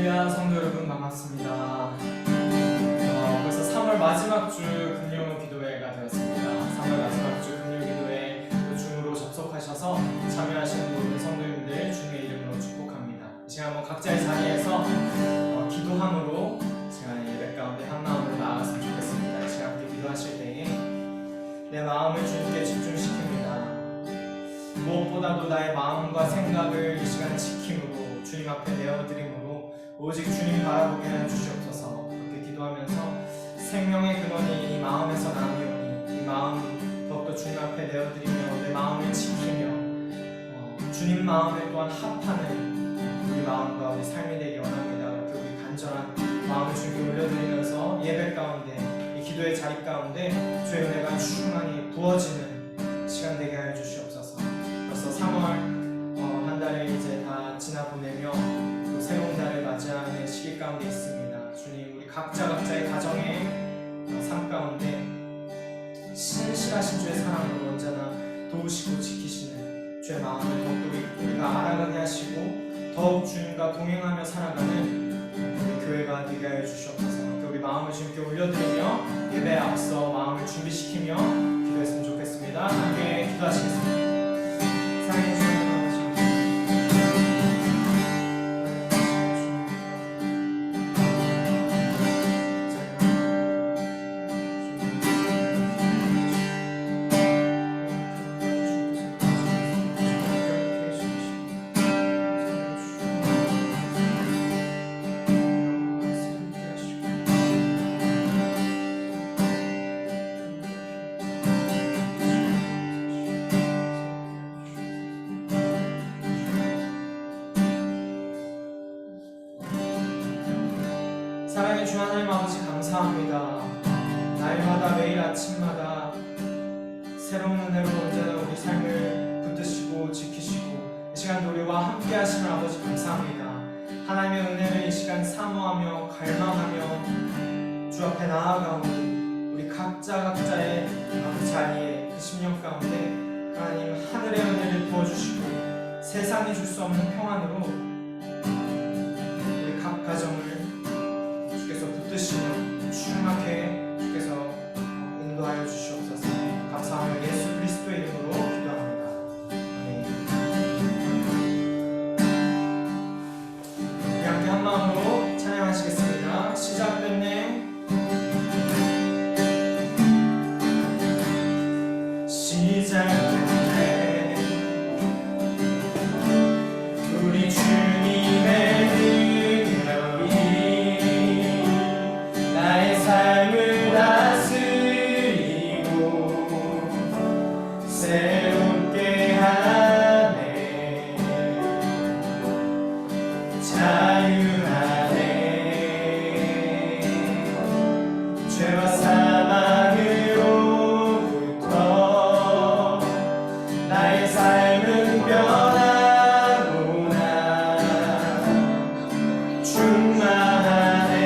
할렐루야, 성도 여러분 반갑습니다. 벌써 3월 마지막 주 금요 기도회가 되었습니다. 3월 마지막 주 금요 기도회 줌으로 접속하셔서 참여하시는 모든 성도님들 주님의 이름으로 축복합니다. 이 시간 한번 각자의 자리에서 기도함으로 제가 예배 가운데 한 마음으로 나아갔으면 좋겠습니다. 이 시간 함께 기도하실 때에 내 마음을 주님께 집중시킵니다. 무엇보다도 나의 마음과 생각을 이 시간 지킴으로 주님 앞에 내어드림으로 오직 주님 바라보게 하여 주시옵소서. 그렇게 기도하면서 생명의 근원이 이 마음에서 나오니 이 마음 더욱더 주님 앞에 내어드리며 내 마음을 지키며 주님 마음에 또한 합하는 우리 마음과 우리 삶이 되기 원합니다. 그렇게 우리 간절한 마음을 주님께 올려드리면서 예배 가운데 이 기도의 자리 가운데 주의 은혜가 충만히 부어지는 시간 되게 하여 주시옵소서. 벌써 3월 한 달을 이제 다 지나보내며 또 새로운 달을 맞이하는 시기 가운데 있습니다. 주님, 우리 각자의 가정의 삶 가운데 신실하신 주의 사랑으로 언제나 도우시고 지키시는 주의 마음을 더욱더 우리가 알아가게 하시고 더욱 주님과 동행하며 살아가는 우리 교회가 되게 하여 주시옵소서. 우리 마음을 주님께 올려드리며 예배에 앞서 마음을 준비시키며 기도했으면 좋겠습니다. 함께 기도하시겠습니다. 사랑해 주님, 사랑의 주 하나님 아버지 감사합니다. 날마다 매일 아침마다 새로운 은혜로 언제나 우리 삶을 붙드시고 지키시고 이 시간도 우리와 함께 하시는 아버지 감사합니다. 하나님의 은혜를 이 시간 사모하며 갈망하며 주 앞에 나아가오니 우리 각자의 그 자리에 그 심령 가운데 하나님 하늘의 은혜를 부어주시고 세상이 줄 수 없는 평안으로 우리 각 가정을 주께서 붙드시며 충만하게 주께서 인도하여 주시옵소서. 감사하며 예수 그리스도의 이름으로 기도합니다. 아멘. 우리 함께 한 마음으로 찬양하시겠습니다. 시작됐네. 시작됐네. 우리 주님의 삶을 다스리고 새롭게 하네. 자유하네. 죄와 사망으로부터 나의 삶은 변하구나. 충만하네.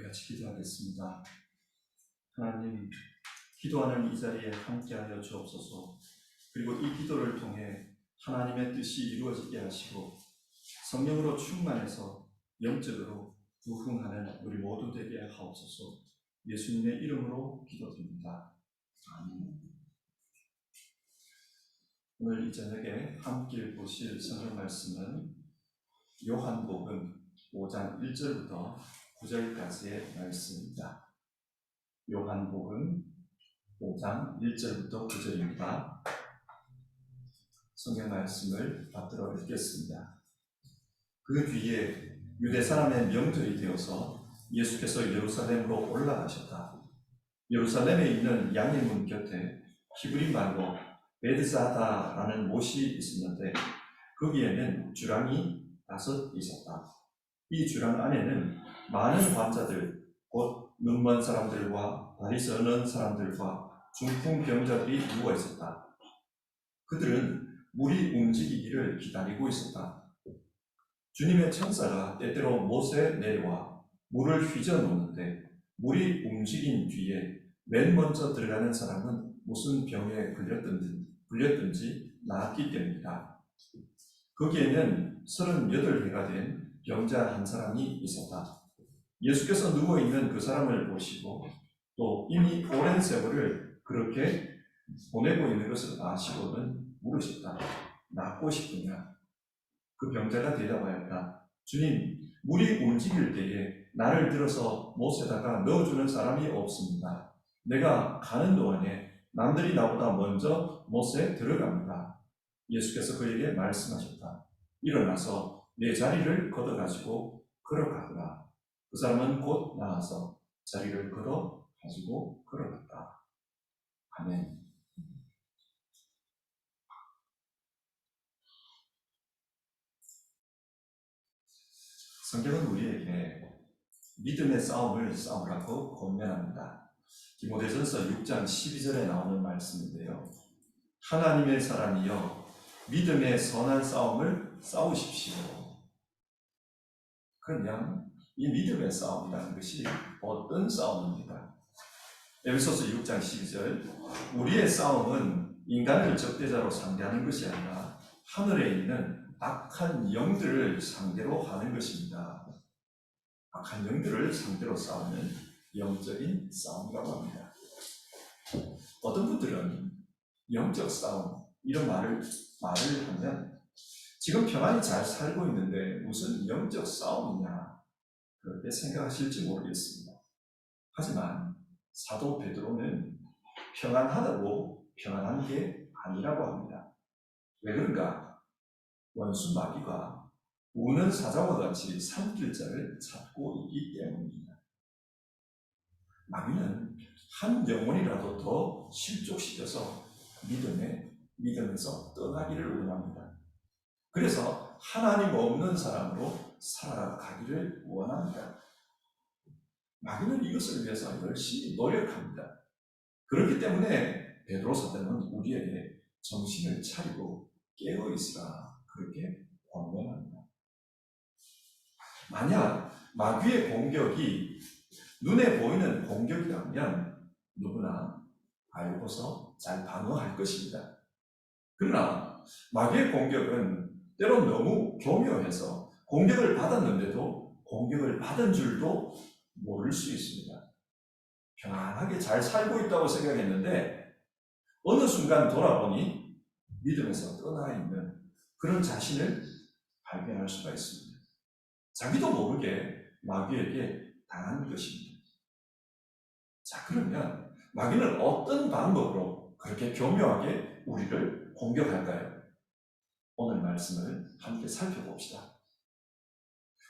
같이 기도하겠습니다. 하나님, 기도하는 이 자리에 함께하여 주옵소서. 그리고 이 기도를 통해 하나님의 뜻이 이루어지게 하시고 성령으로 충만해서 영적으로 부흥하는 우리 모두 되게 하옵소서. 예수님의 이름으로 기도드립니다. 아멘. 오늘 이 저녁에 함께 보실 성경 말씀은 요한복음 5장 1절부터 9절까지의 말씀입니다. 요한복음 5장 1절부터 9절입니다. 성경 말씀을 받들어 읽겠습니다. 그 뒤에 유대 사람의 명절이 되어서 예수께서 예루살렘으로 올라가셨다. 예루살렘에 있는 양의 문 곁에 히브리 말로 베드사다라는 못이 있었는데 거기에는 주랑이 5 있었다. 이 주랑 안에는 많은 환자들, 곧 눈먼 사람들과 다리 서는 사람들과 중풍병자들이 누워 있었다. 그들은 물이 움직이기를 기다리고 있었다. 주님의 천사가 때때로 못에 내려와 물을 휘저 놓는데 물이 움직인 뒤에 맨 먼저 들어가는 사람은 무슨 병에 걸렸든지 나았기 때문이다. 거기에는 38해가 된 병자 한 사람이 있었다. 예수께서 누워있는 그 사람을 보시고 또 이미 오랜 세월을 그렇게 보내고 있는 것을 아시고는 물으셨다. 낫고 싶으냐? 그 병자가 대답하였다. 주님, 물이 움직일 때에 나를 들어서 못에다가 넣어주는 사람이 없습니다. 내가 가는 동안에 남들이 나보다 먼저 못에 들어갑니다. 예수께서 그에게 말씀하셨다. 일어나서 내 자리를 걷어가지고 걸어가거라. 그 사람은 곧 나와서 자리를 걷어가지고 걸어갔다. 아멘. 성경은 우리에게 믿음의 싸움을 싸우라고 권면합니다. 디모데전서 6장 12절에 나오는 말씀인데요. 하나님의 사람이여 믿음의 선한 싸움을 싸우십시오. 그러면 이 믿음의 싸움이라는 것이 어떤 싸움입니까? 에베소서 6장 12절 우리의 싸움은 인간을 적대자로 상대하는 것이 아니라 하늘에 있는 악한 영들을 상대로 하는 것입니다. 악한 영들을 상대로 싸우는 영적인 싸움이라고 합니다. 어떤 분들은 영적 싸움 이런 말을 하면 지금 평안히 잘 살고 있는데 무슨 영적 싸움이냐 그렇게 생각하실지 모르겠습니다. 하지만 사도 베드로는 평안하다고 평안한 게 아니라고 합니다. 왜 그런가? 원수 마귀가 우는 사자와 같이 삼킬 자를 찾고 있기 때문입니다. 마귀는 한 영혼이라도 더 실족시켜서 믿음에서 떠나기를 원합니다. 그래서 하나님 없는 사람으로 살아가기를 원합니다. 마귀는 이것을 위해서 열심히 노력합니다. 그렇기 때문에 베드로 사도는 우리에게 정신을 차리고 깨어있으라 그렇게 권면합니다. 만약 마귀의 공격이 눈에 보이는 공격이라면 누구나 알고서 잘 방어할 것입니다. 그러나 마귀의 공격은 때론 너무 교묘해서 공격을 받았는데도 공격을 받은 줄도 모를 수 있습니다. 평안하게 잘 살고 있다고 생각했는데 어느 순간 돌아보니 믿음에서 떠나 있는 그런 자신을 발견할 수가 있습니다. 자기도 모르게 마귀에게 당한 것입니다. 자, 그러면 마귀는 어떤 방법으로 그렇게 교묘하게 우리를 공격할까요? 오늘 말씀을 함께 살펴봅시다.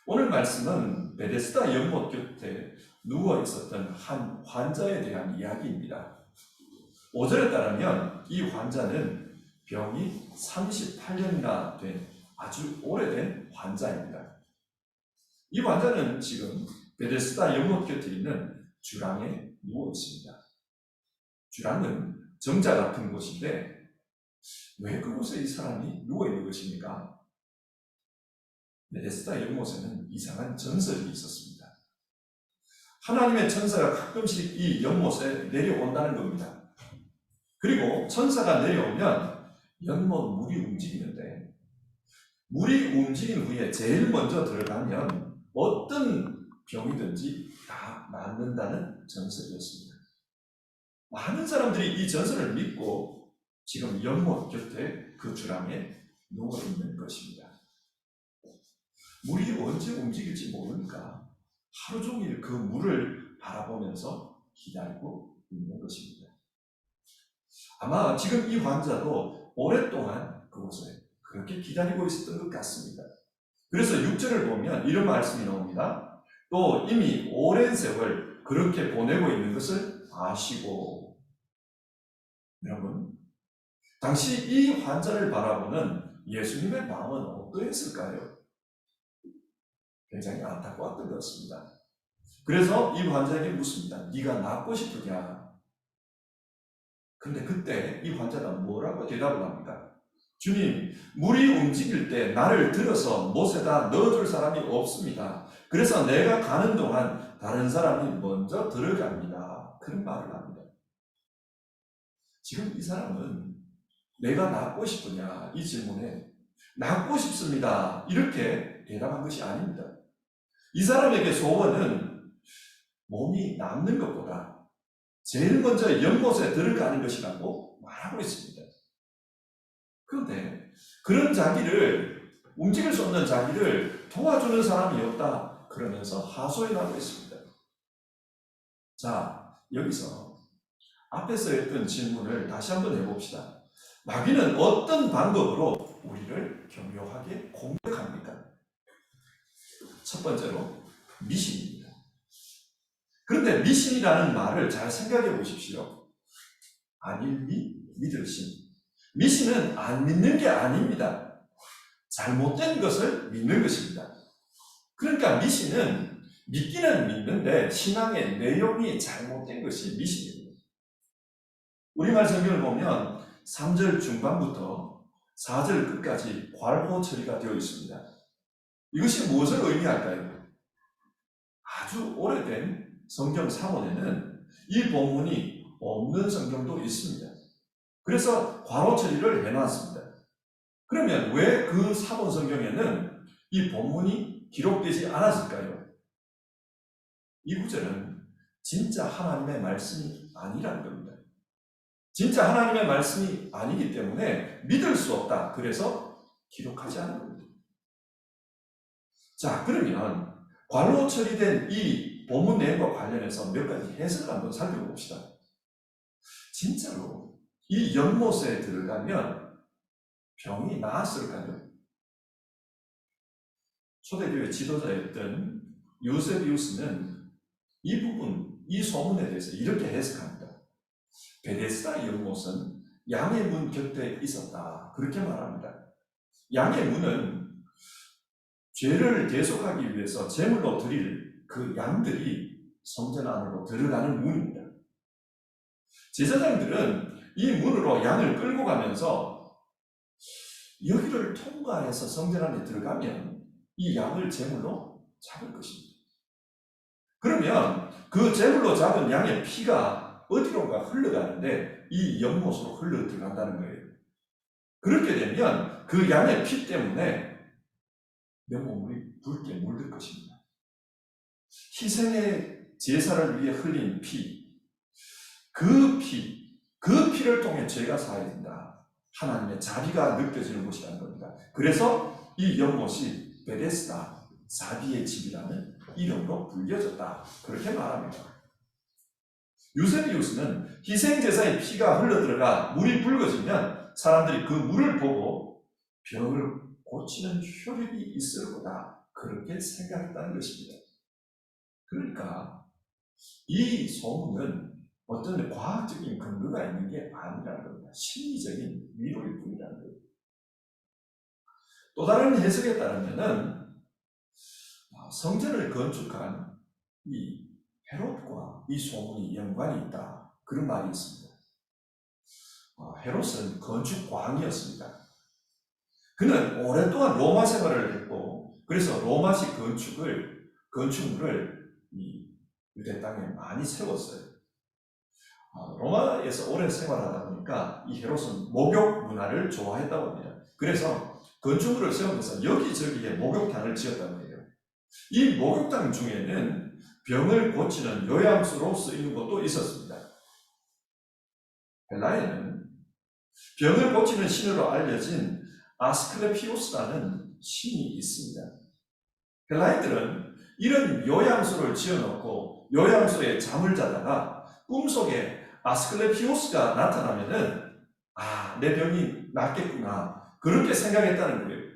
오늘 말씀은 베데스다 연못 곁에 누워 있었던 한 환자에 대한 이야기입니다. 5절에 따르면 이 환자는 병이 38년이나 된 아주 오래된 환자입니다. 이 환자는 지금 베데스다 연못 곁에 있는 주랑에 누워 있습니다. 주랑은 정자 같은 곳인데 왜 그곳에 이 사람이 누워 있는 것입니까? 베데스다 연못에는 이상한 전설이 있었습니다. 하나님의 천사가 가끔씩 이 연못에 내려온다는 겁니다. 그리고 천사가 내려오면 연못 물이 움직이는데, 물이 움직인 후에 제일 먼저 들어가면 어떤 병이든지 다 낫는다는 전설이었습니다. 많은 사람들이 이 전설을 믿고 지금 연못 곁에 그 주랑에 누워 있는 것입니다. 물이 언제 움직일지 모르니까 하루 종일 그 물을 바라보면서 기다리고 있는 것입니다. 아마 지금 이 환자도 오랫동안 그곳에 그렇게 기다리고 있었던 것 같습니다. 그래서 6절을 보면 이런 말씀이 나옵니다. 또 이미 오랜 세월 그렇게 보내고 있는 것을 아시고. 여러분, 당시 이 환자를 바라보는 예수님의 마음은 어떠했을까요? 굉장히 안타까웠던 것 같습니다. 그래서 이 환자에게 묻습니다. 네가 낫고 싶으냐? 근데 그때 이 환자가 뭐라고 대답을 합니까? 주님, 물이 움직일 때 나를 들어서 못에다 넣어줄 사람이 없습니다. 그래서 내가 가는 동안 다른 사람이 먼저 들어갑니다. 그런 말을 합니다. 지금 이 사람은 내가 낫고 싶으냐? 이 질문에 낫고 싶습니다. 이렇게 대답한 것이 아닙니다. 이 사람에게 소원은 몸이 낫는 것보다 제일 먼저 연못에 들어가는 것이라고 말하고 있습니다. 그런데 그런 자기를, 움직일 수 없는 자기를 도와주는 사람이 없다 그러면서 하소연하고 있습니다. 자, 여기서 앞에서 했던 질문을 다시 한번 해봅시다. 마귀는 어떤 방법으로 우리를 교묘하게 공격합니까? 첫 번째로 미신입니다. 그런데 미신이라는 말을 잘 생각해 보십시오. 아닐미 믿으심. 미신은 안 믿는 게 아닙니다. 잘못된 것을 믿는 것입니다. 그러니까 미신은 믿기는 믿는데 신앙의 내용이 잘못된 것이 미신입니다. 우리말 성경을 보면 3절 중반부터 4절 끝까지 괄호 처리가 되어 있습니다. 이것이 무엇을 의미할까요? 아주 오래된 성경 사본에는 이 본문이 없는 성경도 있습니다. 그래서 괄호 처리를 해놨습니다. 그러면 왜 그 사본 성경에는 이 본문이 기록되지 않았을까요? 이 구절은 진짜 하나님의 말씀이 아니라는 겁니다. 진짜 하나님의 말씀이 아니기 때문에 믿을 수 없다. 그래서 기록하지 않은 겁니다. 자, 그러면 괄호 처리된 이 본문 내용과 관련해서 몇 가지 해석을 한번 살펴봅시다. 진짜로 이 연못에 들어가면 병이 나았을까요? 초대교회 지도자였던 요세비우스는 이 부분, 이 소문에 대해서 이렇게 해석합니다. 베데스다 연못은 양의 문 곁에 있었다. 그렇게 말합니다. 양의 문은 죄를 대속하기 위해서 제물로 드릴 그 양들이 성전 안으로 들어가는 문입니다. 제사장들은 이 문으로 양을 끌고 가면서 여기를 통과해서 성전 안에 들어가면 이 양을 제물로 잡을 것입니다. 그러면 그 제물로 잡은 양의 피가 어디론가 흘러가는데 이 연못으로 흘러 들어간다는 거예요. 그렇게 되면 그 양의 피 때문에 연못물이 붉게 물들 것입니다. 희생의 제사를 위해 흘린 피, 그 피를 통해 죄가 사해야 된다. 하나님의 자비가 느껴지는 곳이라는 겁니다. 그래서 이 연못이 베데스다, 자비의 집이라는 이름으로 불려졌다. 그렇게 말합니다. 유세비우스는 희생제사의 피가 흘러들어가 물이 붉어지면 사람들이 그 물을 보고 병을 고치는 효력이 있을 거다. 그렇게 생각했다는 것입니다. 그러니까 이 소문은 어떤 과학적인 근거가 있는 게 아니라는 겁니다. 심리적인 위로일 뿐이라는 거예요. 또 다른 해석에 따르면은 성전을 건축한 이 헤롯과 이 소문이 연관이 있다. 그런 말이 있습니다. 헤롯은 건축광이었습니다. 그는 오랫동안 로마 생활을 했고, 그래서 로마식 건축물을 유대 땅에 많이 세웠어요. 로마에서 오래 생활하다 보니까 이 헤롯은 목욕 문화를 좋아했다고 합니다. 그래서 건축물을 세우면서 여기저기에 목욕탕을 지었다고 해요. 이 목욕탕 중에는 병을 고치는 요양소로 쓰이는 것도 있었습니다. 헬라에는 병을 고치는 신으로 알려진 아스클레피오스라는 신이 있습니다. 헬라인들은 이런 요양소를 지어놓고 요양소에 잠을 자다가 꿈속에 아스클레피오스가 나타나면은 내 병이 낫겠구나 그렇게 생각했다는 거예요.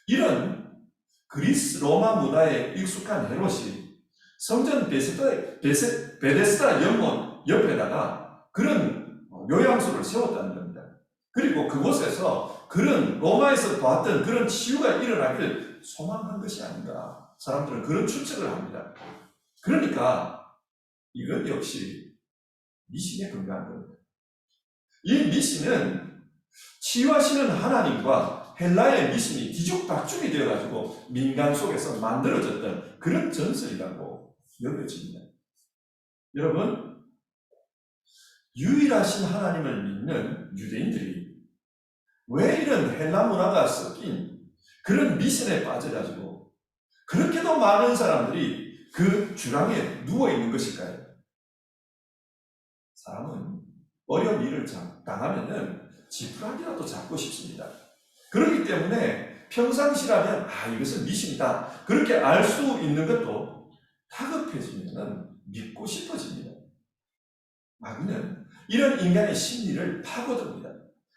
이런 그리스 로마 문화에 익숙한 헤롯이 성전 베데스다 연못 옆에다가 그런 요양소를 세웠다는 겁니다. 그리고 그곳에서 그런 로마에서 봤던 그런 치유가 일어나길 소망한 것이 아닌가. 사람들은 그런 추측을 합니다. 그러니까 이건 역시 미신에 근거한 겁니다. 이 미신은 치유하시는 하나님과 헬라의 미신이 뒤죽박죽이 되어가지고 민간 속에서 만들어졌던 그런 전설이라고 여겨집니다. 여러분, 유일하신 하나님을 믿는 유대인들이 왜 이런 헬라 문화가 섞인 그런 미신에 빠져가지고 그렇게도 많은 사람들이 그 주랑에 누워있는 것일까요? 사람은 어려운 일을 당하면은 지푸라기라도 잡고 싶습니다. 그렇기 때문에 평상시라면 이것은 미신이다 그렇게 알 수 있는 것도 다급해지면 믿고 싶어집니다. 마귀는 이런 인간의 심리를 파고듭니다.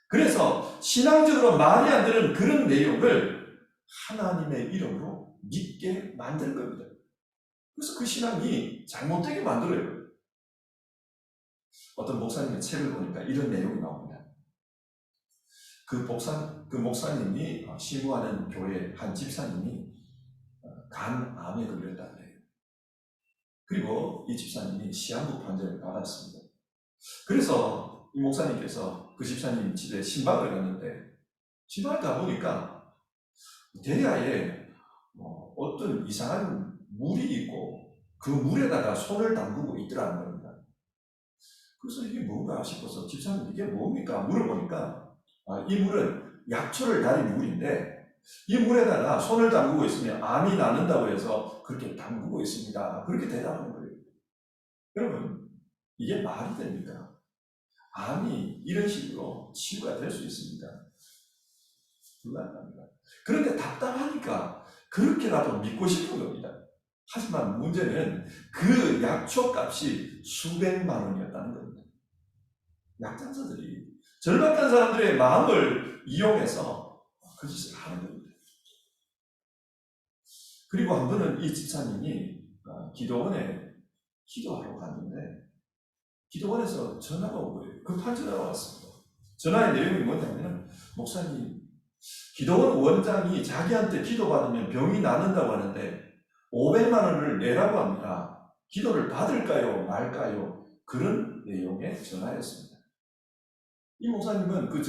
그래서 신앙적으로 말이 안 되는 그런 내용을 하나님의 이름으로 믿게 만드는 겁니다. 그래서 그 신앙이 잘못되게 만들어요. 어떤 목사님의 책을 보니까 이런 내용이 나옵니다. 그 목사님이 신고하는 교회 한 집사님이 간암에 걸렸다고 해요. 그리고 이 집사님이 시한부 판정을 받았습니다. 그래서 이 목사님께서 그 집사님 집에 신방을 갔는데 신방을 가보니까 대야에 어떤 이상한 물이 있고 그 물에다가 손을 담그고 있더라는 겁니다. 그래서 이게 뭔가 싶어서 집사님 이게 뭡니까? 물어보니까 이 물은 약초를 달인 물인데 이 물에다가 손을 담그고 있으면 암이 낫는다고 해서 그렇게 담그고 있습니다. 그렇게 대답하는 거예요. 여러분, 이게 말이 됩니까? 암이 이런 식으로 치유가 될 수 있습니다. 불가능합니다. 그런데 답답하니까 그렇게라도 믿고 싶은 겁니다. 하지만 문제는 그 약초 값이 수백만 원이었다는 겁니다. 약장사들이 절박한 사람들의 마음을 이용해서 그 짓을 하는 겁니다. 그리고 한 번은 이 집사님이 기도원에 기도하러 갔는데 기도원에서 전화가 온 거예요. 급한 전화가 왔습니다. 전화의 내용이 뭐냐면 목사님, 기도원 원장이 자기한테 기도받으면 병이 낫는다고 하는데 500만 원을 내라고 합니다. 기도를 받을까요? 말까요? 그런 내용의 전화였습니다. 이 목사님은 그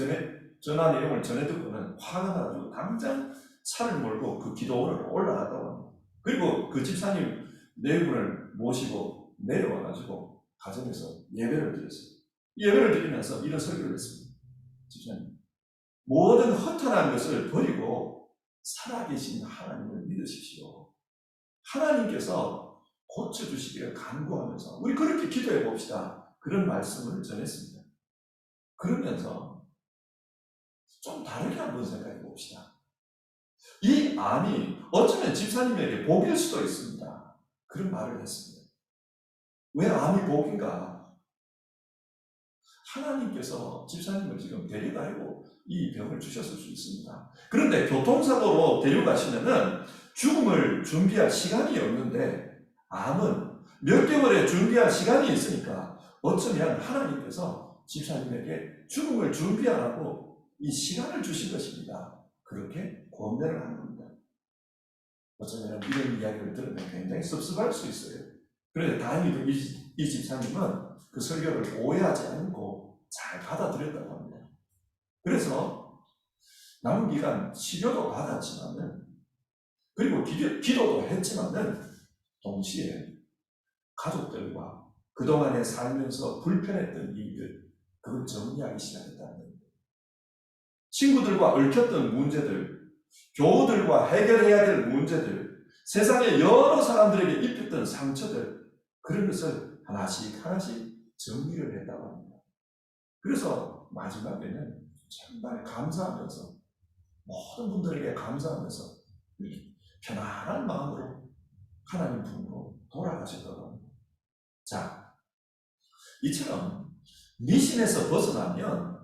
전화 내용을 전해 듣고는 화가 나가지고 당장 차를 몰고 그 기도원으로 올라갔다고 합니다. 그리고 그 집사님 네 분을 모시고 내려와가지고 가정에서 예배를 드렸어요. 예배를 드리면서 이런 설교를 했습니다. 집사님, 모든 허탄한 것을 버리고 살아계신 하나님을 믿으십시오. 하나님께서 고쳐주시기를 간구하면서 우리 그렇게 기도해 봅시다. 그런 말씀을 전했습니다. 그러면서 좀 다르게 한번 생각해 봅시다. 이 암이 어쩌면 집사님에게 복일 수도 있습니다. 그런 말을 했습니다. 왜 암이 복인가? 하나님께서 집사님을 지금 데려가려고 이 병을 주셨을 수 있습니다. 그런데 교통사고로 데려가시면은 죽음을 준비할 시간이 없는데 암은 몇 개월의 준비할 시간이 있으니까 어쩌면 하나님께서 집사님에게 죽음을 준비하라고 이 시간을 주신 것입니다. 그렇게 권면을 한 겁니다. 어쩌면 이런 이야기를 들으면 굉장히 섭섭할 수 있어요. 그런데 다행히도 이 집사님은 그 설교를 오해하지 않고 잘 받아들였다고 합니다. 그래서 남은 기간 치료도 받았지만은 그리고 기도도 했지만은 동시에 그동안에 살면서 불편했던 일들, 그걸 정리하기 시작했다는 겁니다. 친구들과 얽혔던 문제들, 교우들과 해결해야 될 문제들, 세상의 여러 사람들에게 입혔던 상처들, 그런 것을 하나씩 하나씩 정리를 했다고 합니다. 그래서 마지막에는 정말 감사하면서, 모든 분들에게 감사하면서 편안한 마음으로 하나님 품으로 돌아가셨다고 합니다. 자, 이처럼 미신에서 벗어나면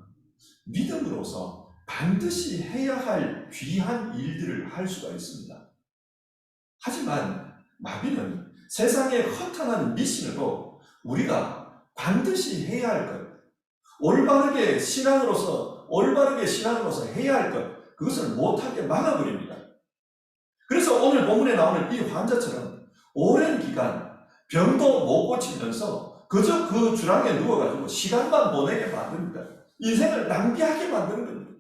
믿음으로서 반드시 해야 할 귀한 일들을 할 수가 있습니다. 하지만 마귀는 세상의 허탄한 미신으로 우리가 반드시 해야 할 것, 올바르게 신앙으로서 해야 할 것, 그것을 못하게 막아버립니다. 그래서 오늘 본문에 나오는 이 환자처럼 오랜 기간 병도 못 고치면서 그저 그 주랑에 누워가지고 시간만 보내게 만듭니다. 인생을 낭비하게 만드는 겁니다.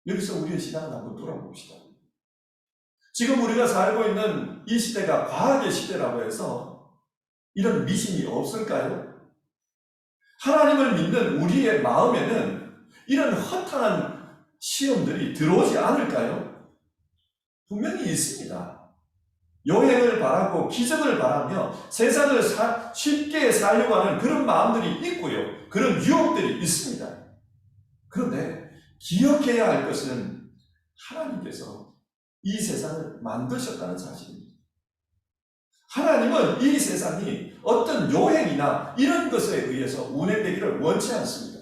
여기서 우리의 신앙을 한번 돌아봅시다. 지금 우리가 살고 있는 이 시대가 과학의 시대라고 해서 이런 미신이 없을까요? 하나님을 믿는 우리의 마음에는 이런 허탄한 시험들이 들어오지 않을까요? 분명히 있습니다. 여행을 바라고 기적을 바라며 세상을 쉽게 살려고 하는 그런 마음들이 있고요. 그런 유혹들이 있습니다. 그런데 기억해야 할 것은 하나님께서 이 세상을 만드셨다는 사실입니다. 하나님은 이 세상이 어떤 요행이나 이런 것에 의해서 운행되기를 원치 않습니다.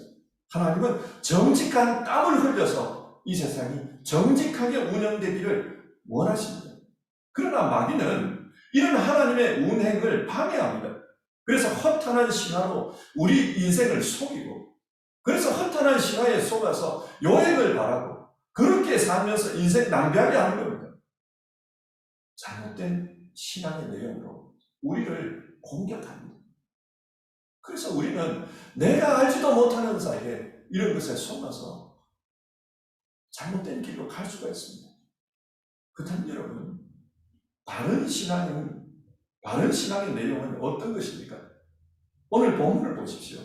하나님은 정직한 땀을 흘려서 이 세상이 정직하게 운영되기를 원하십니다. 그러나 마귀는 이런 하나님의 운행을 방해합니다. 그래서 허탄한 신화로 우리 인생을 속이고, 그래서 허탄한 신화에 속아서 여행을 바라고 그렇게 살면서 인생 낭비하게 하는 겁니다. 잘못된 신앙의 내용으로 우리를 공격합니다. 그래서 우리는 내가 알지도 못하는 사이에 이런 것에 속아서 잘못된 길로 갈 수가 있습니다. 그렇다면 여러분, 바른 신앙의 내용은 어떤 것입니까? 오늘 본문을 보십시오.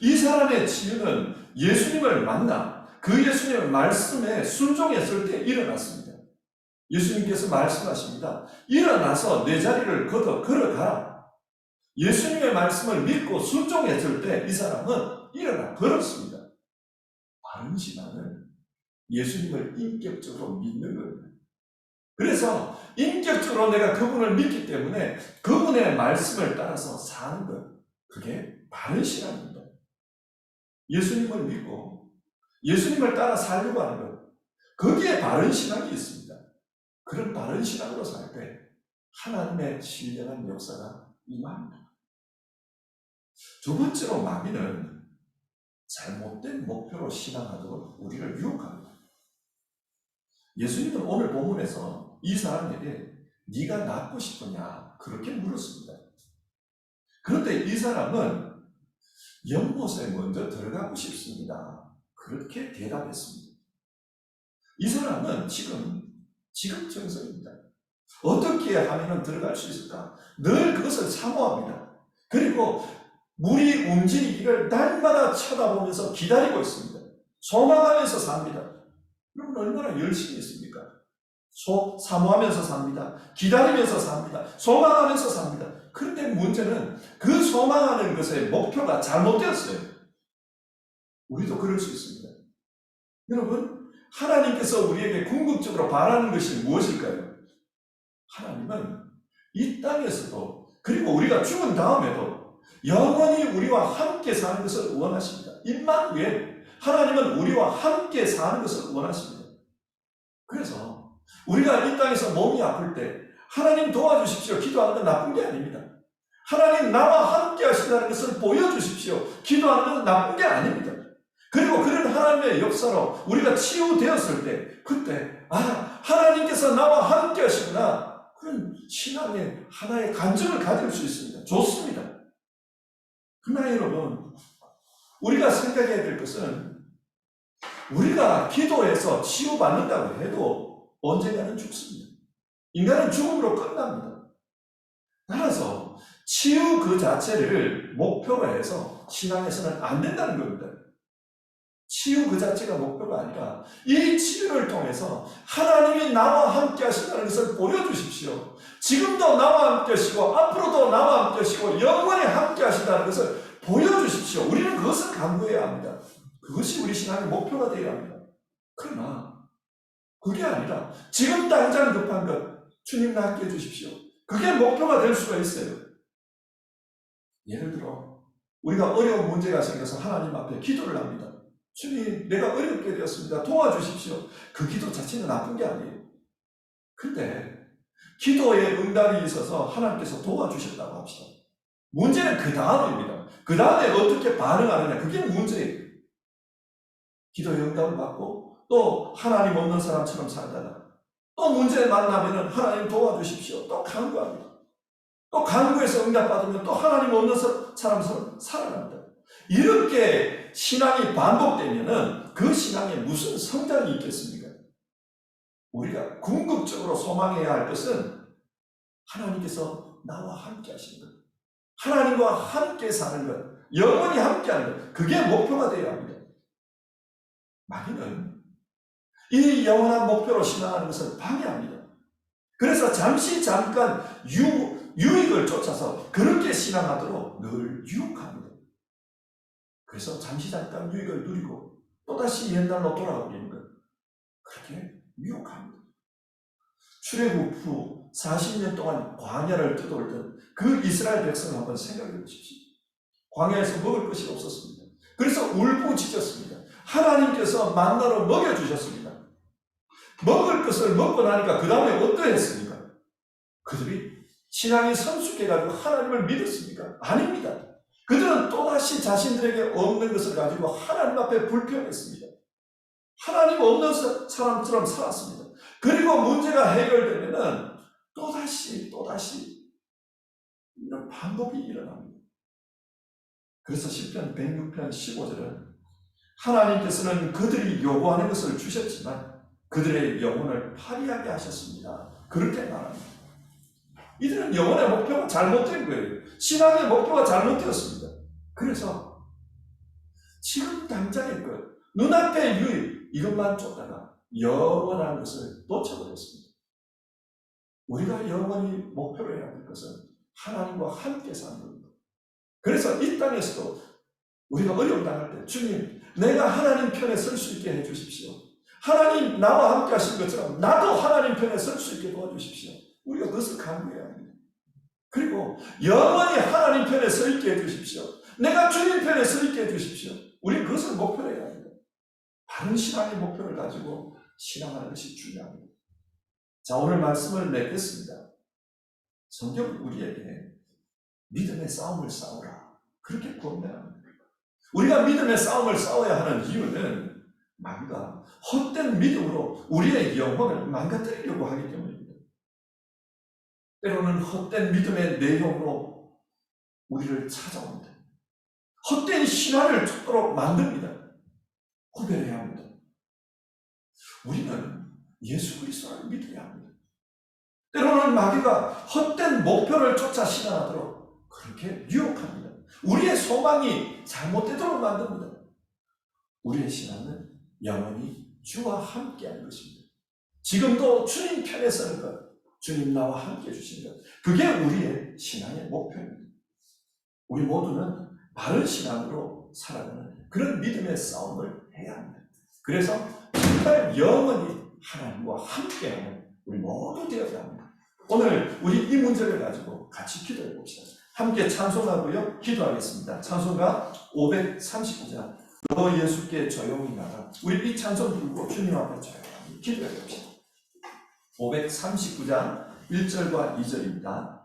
이 사람의 치유는 예수님을 만나 그 예수님의 말씀에 순종했을 때 일어났습니다. 예수님께서 말씀하십니다. 일어나서 내 자리를 걸어가라. 예수님의 말씀을 믿고 순종했을 때 이 사람은 일어나 걸었습니다. 바른 신앙은 예수님을 인격적으로 믿는 겁니다. 그래서 인격적으로 내가 그분을 믿기 때문에 그분의 말씀을 따라서 사는 것, 그게 바른 신앙입니다. 예수님을 믿고 예수님을 따라 살려고 하는 것, 거기에 바른 신앙이 있습니다. 그런 바른 신앙으로 살 때 하나님의 신령한 역사가 임합니다. 두 번째로 마귀는 잘못된 목표로 신앙하도록 우리를 유혹합니다. 예수님은 오늘 본문에서 이 사람에게 네가 낫고 싶으냐 그렇게 물었습니다. 그런데 이 사람은 연못에 먼저 들어가고 싶습니다. 그렇게 대답했습니다. 이 사람은 지금 정성입니다. 어떻게 하면 들어갈 수 있을까? 늘 그것을 사모합니다. 그리고 물이 움직이기를 날마다 쳐다보면서 기다리고 있습니다. 소망하면서 삽니다. 여러분 얼마나 열심히 있습니까? 사모하면서 삽니다. 기다리면서 삽니다. 소망하면서 삽니다. 그런데 문제는 그 소망하는 것의 목표가 잘못되었어요. 우리도 그럴 수 있습니다. 여러분, 하나님께서 우리에게 궁극적으로 바라는 것이 무엇일까요? 하나님은 이 땅에서도, 그리고 우리가 죽은 다음에도 영원히 우리와 함께 사는 것을 원하십니다. 임마누엘, 하나님은 우리와 함께 사는 것을 원하십니다. 그래서 우리가 이 땅에서 몸이 아플 때 하나님 도와주십시오 기도하는 건 나쁜 게 아닙니다. 하나님 나와 함께 하신다는 것을 보여주십시오 기도하는 건 나쁜 게 아닙니다. 그리고 그런 하나님의 역사로 우리가 치유되었을 때 그때 하나님께서 나와 함께 하시구나, 그런 신앙의 하나의 간증을 가질 수 있습니다. 좋습니다. 그러나 여러분, 우리가 생각해야 될 것은 우리가 기도해서 치유받는다고 해도 언젠가는 죽습니다. 인간은 죽음으로 끝납니다. 따라서 치유 그 자체를 목표로 해서 신앙에서는 안 된다는 겁니다. 치유 그 자체가 목표가 아니라 이 치유를 통해서 하나님이 나와 함께 하신다는 것을 보여주십시오. 지금도 나와 함께 하시고 앞으로도 나와 함께 하시고 영원히 함께 하신다는 것을 보여주십시오. 우리는 그것을 강구해야 합니다. 그것이 우리 신앙의 목표가 되어야 합니다. 그러나 그게 아니라 지금 당장 급한 것 주님 나 함께 해주십시오. 그게 목표가 될 수가 있어요. 예를 들어 우리가 어려운 문제가 생겨서 하나님 앞에 기도를 합니다. 주님, 내가 어렵게 되었습니다. 도와주십시오. 그 기도 자체는 나쁜 게 아니에요. 근데 기도에 응답이 있어서 하나님께서 도와주셨다고 합시다. 문제는 그 다음입니다. 그 다음에 어떻게 반응하느냐, 그게 문제예요. 기도의 응답을 받고 또 하나님 없는 사람처럼 살다가 또 문제 만나면 하나님 도와주십시오. 또 간구합니다. 또 간구해서 응답받으면 또 하나님 없는 사람처럼 살아납니다. 이렇게 신앙이 반복되면은 그 신앙에 무슨 성장이 있겠습니까? 우리가 궁극적으로 소망해야 할 것은 하나님께서 나와 함께 하시는 것, 하나님과 함께 사는 것, 영원히 함께 하는 것, 그게 목표가 되어야 합니다. 마귀는 이 영원한 목표로 신앙하는 것을 방해합니다. 그래서 잠깐 유익을 쫓아서 그렇게 신앙하도록 늘 유혹합니다. 그래서 잠깐 유익을 누리고 또다시 옛날로 돌아오려는 것, 그렇게 유혹합니다. 출애굽 후 40년 동안 광야를 떠돌던 그 이스라엘 백성을 한번 생각해 보십시오. 광야에서 먹을 것이 없었습니다. 그래서 울부짖었습니다. 하나님께서 만나로 먹여주셨습니다. 먹을 것을 먹고 나니까 그 다음에 어떠했습니까? 그들이 신앙이 성숙해가지고 하나님을 믿었습니까? 아닙니다. 그들은 또다시 자신들에게 없는 것을 가지고 하나님 앞에 불평했습니다. 하나님 없는 사람처럼 살았습니다. 그리고 문제가 해결되면은 또다시 이런 반복이 일어납니다. 그래서 시편 106편 15절은 하나님께서는 그들이 요구하는 것을 주셨지만 그들의 영혼을 파리하게 하셨습니다. 그렇게 말합니다. 이들은 영혼의 목표가 잘못된 거예요. 신앙의 목표가 잘못되었습니다. 그래서 지금 당장의 것, 눈앞의 유익, 이것만 쫓다가 영원한 것을 놓쳐버렸습니다. 우리가 영원히 목표로 해야 할 것은 하나님과 함께 사는 겁니다. 그래서 이 땅에서도 우리가 어려움 당할 때 주님, 내가 하나님 편에 설 수 있게 해주십시오. 하나님 나와 함께 하신 것처럼 나도 하나님 편에 설 수 있게 도와주십시오. 우리가 그것을 간구해야 합니다. 그리고 영원히 하나님 편에 서 있게 해주십시오. 내가 주님 편에 서 있게 해주십시오. 우리 그것을 목표로 해야 합니다. 바른 신앙의 목표를 가지고 신앙하는 것이 중요합니다. 자, 오늘 말씀을 맺겠습니다. 성경은 우리에게 믿음의 싸움을 싸우라, 그렇게 권면합니다. 우리가 믿음의 싸움을 싸워야 하는 이유는 마귀가 헛된 믿음으로 우리의 영혼을 망가뜨리려고 하기 때문입니다. 때로는 헛된 믿음의 내용으로 우리를 찾아옵니다. 헛된 신화를 찾도록 만듭니다. 구별해야 합니다. 우리는 예수 그리스도를 믿어야 합니다. 때로는 마귀가 헛된 목표를 쫓아 신앙하도록 그렇게 유혹합니다. 우리의 소망이 잘못되도록 만듭니다. 우리의 신앙은 영원히 주와 함께하는 것입니다. 지금도 주님 편에 서는 것, 주님 나와 함께 해주시는 것, 그게 우리의 신앙의 목표입니다. 우리 모두는 바른 신앙으로 살아가는 그런 믿음의 싸움을 해야 합니다. 그래서 정말 영원히 하나님과 함께하는 우리 모두 되어야 합니다. 오늘 우리 이 문제를 가지고 같이 기도해 봅시다. 함께 찬송하고요, 기도하겠습니다. 찬송가 539장, 너 예수께 조용히 나가. 우리 이 찬송 들고 주님 앞에 조용히 기도해 봅시다. 539장 1절과 2절입니다.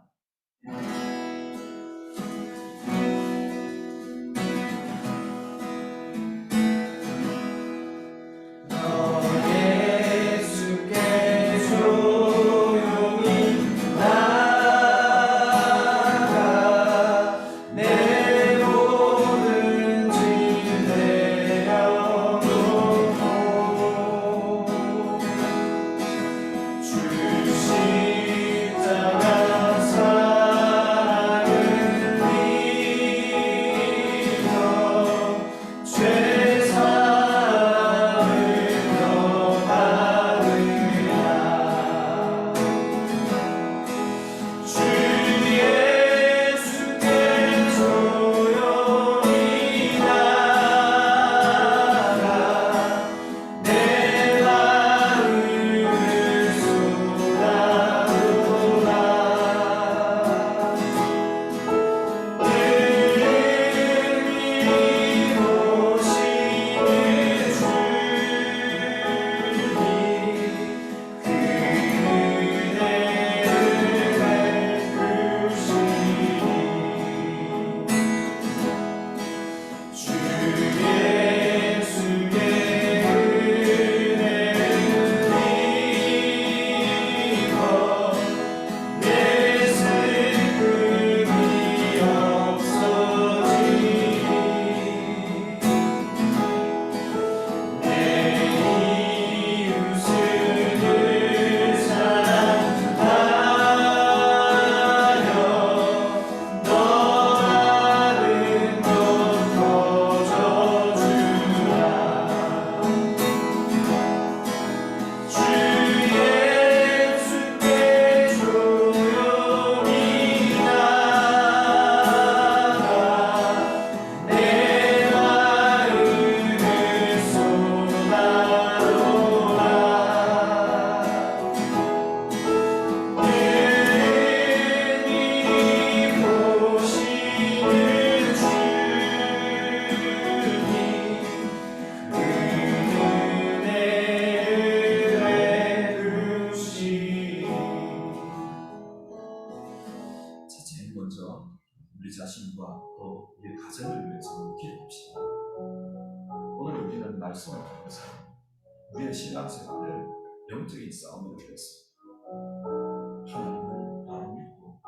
십자가 먼저 우리 자신과 또 우리 가정을 위해서 기도합시다. 오늘 우리는 말씀을 통해서 우리의 신앙생활을 영적인 싸움으로 했습니다. 하나님을 바로 믿고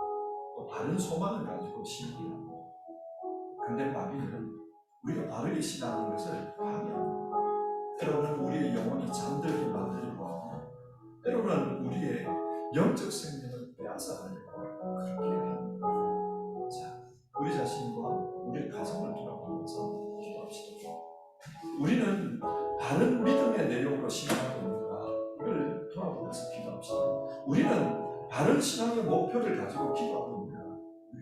또 바른 소망을 가지고 신앙하고, 근데 마귀는 우리가 바르게 신앙하는 것을 방해합니다. 때로는 우리의 영혼이 잠들게 만들려고 하고, 때로는 우리의 영적 생명을 빼앗아가려고 그렇게 합니다. 자, 우리 자신과 우리의 가정을 돌아보면서 기도합시다. 우리는 바른 믿음의 내용으로 신앙하고 있는가, 이걸 돌아보면서 기도합시다. 우리는 바른 신앙의 목표를 가지고 기도하고 있는가,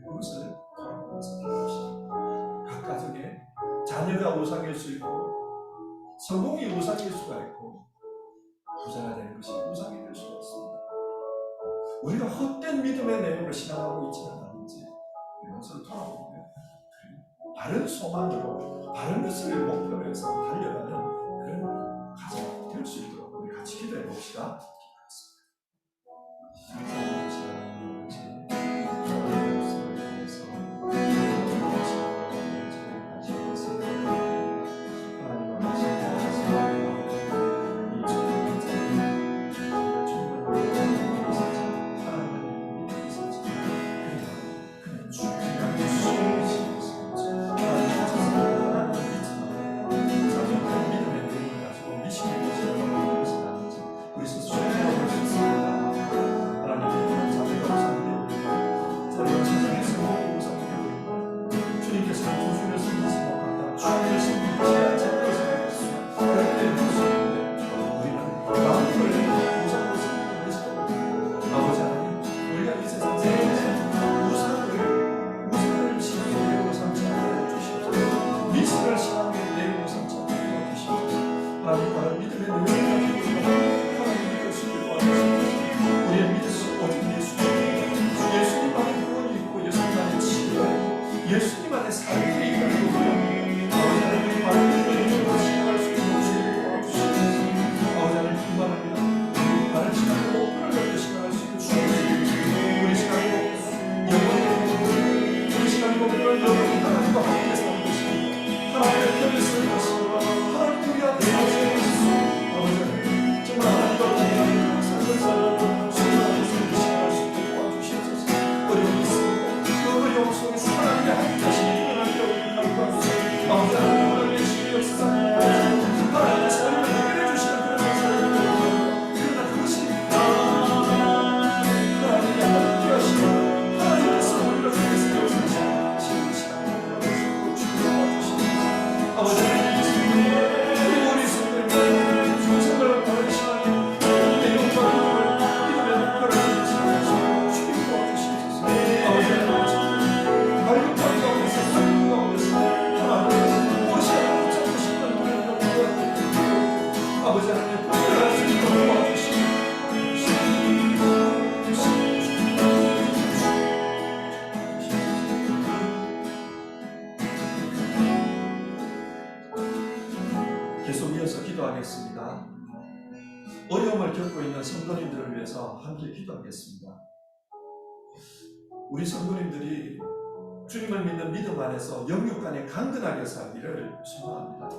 그것을 돌아보면서 기도합시다. 각 가정에 자녀가 우상일 수 있고, 성공이 우상일 수가 있고, 부자가 되는 것이 우상이 될 수가 있습니다. 우리가 헛된 믿음의 내용으로 신앙하고 있지는 않은지 이것을 돌아보면 바른 소망으로 바른 것을 목표로 해서 달려가는 그런 가정이 될 수 있도록 우리 같이 기도해 봅시다. 계속 이어서 기도하겠습니다. 어려움을 겪고 있는 성도님들을 위해서 함께 기도하겠습니다. 우리 성도님들이 주님을 믿는 믿음 안에서 영육 간에 강건하게 살기를 소망합니다.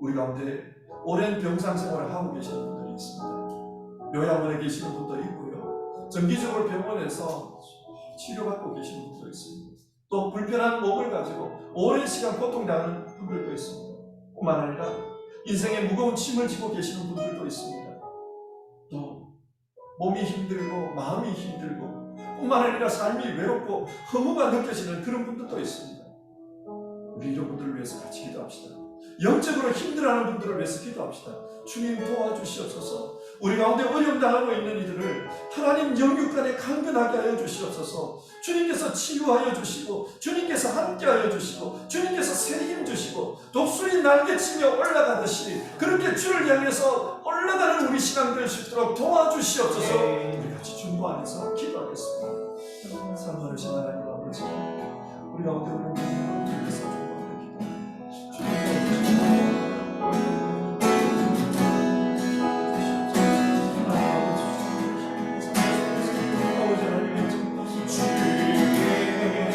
우리 가운데 오랜 병상 생활을 하고 계시는 분들이 있습니다. 요양원에 계시는 분도 있고요, 정기적으로 병원에서 치료받고 계시는 분도 있습니다. 또 불편한 몸을 가지고 오랜 시간 고통당하는 분들도 있습니다. 뿐만 아니라 인생의 무거운 짐을 지고 계시는 분들도 있습니다. 또 몸이 힘들고 마음이 힘들고 뿐만 아니라 삶이 외롭고 허무가 느껴지는 그런 분들도 있습니다. 우리 이런 분들을 위해서 같이 기도합시다. 영적으로 힘들어하는 분들을 위해서 기도합시다. 주님 도와주시옵소서. 우리 가운데 어려움 당하고 있는 이들을 하나님 영육 간에 강건하게 하여 주시옵소서. 주님께서 치유하여 주시고, 주님께서 함께하여 주시고, 주님께서 새 힘 주시고, 독수리 날개치며 올라가듯이 그렇게 주를 향해서 올라가는 우리 신앙 될 수 있도록 도와주시옵소서. 우리 같이 중보 안에서 기도하겠습니다. 사랑하신 하나님 아버지, 우리 가운데 오는 분들을 위해서 중보하며 기도합니다. 주님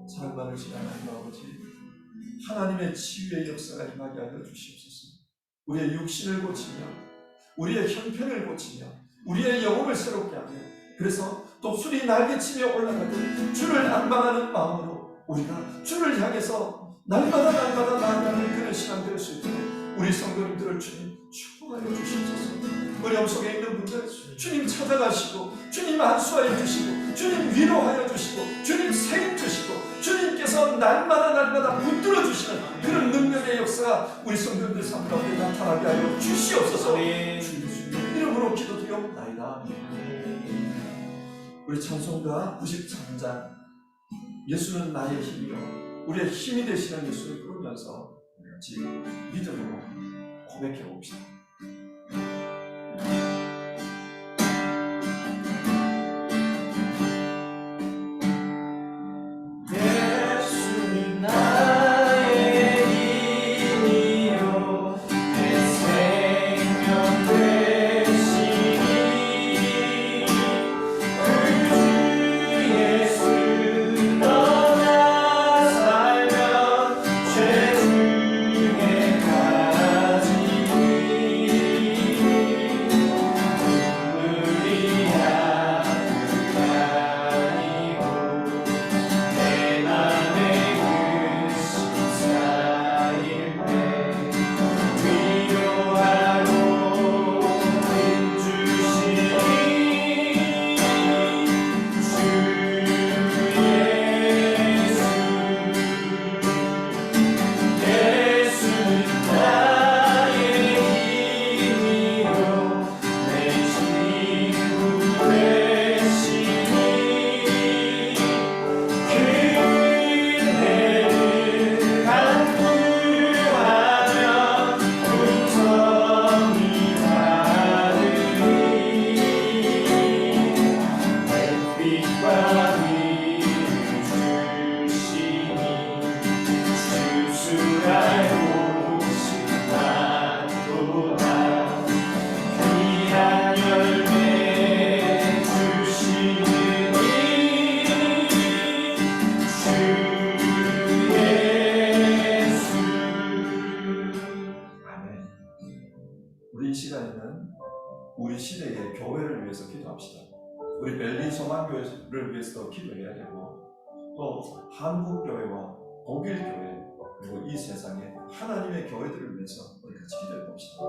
사랑받을 시간 하나님 아버지, 하나님의 치유의 역사가 임하게 하여 주시옵소서. 우리의 육신을 고치며 우리의 형편을 고치며 우리의 영혼을 새롭게 하며, 그래서 독수리 날개치며 올라가듯 주를 안망하는 마음으로 우리가 주를 향해서 날마다 나아가는 그런 신앙 될 수 있도록 우리 성도님들을 주님 축복하여 주시옵소서. 어려움 속에 있는 분들 주님 찾아가시고 주님 안수하여 주시고 주님 위로하여 주시고 주님 책임 주시고 주님께서 날마다 붙들어 주시는 그런 능력의 역사가 우리 성도님들 삶 가운데 나타나게 하여 주시옵소서. 주님 이름으로 기도드리옵나이다. 우리 찬송가 93장 예수는 나의 힘이요, 우리의 힘이 되시는 예수를 부르면서 같이 믿음으로 고백해 봅시다. 우리 이 시간에는 우리 시대의 교회를 위해서 기도합시다. 우리 벨린 소망교회를 위해서도 기도해야 되고, 또 한국교회와 독일교회, 그리고 이 세상의 하나님의 교회들을 위해서 우리 같이 기도해 봅시다.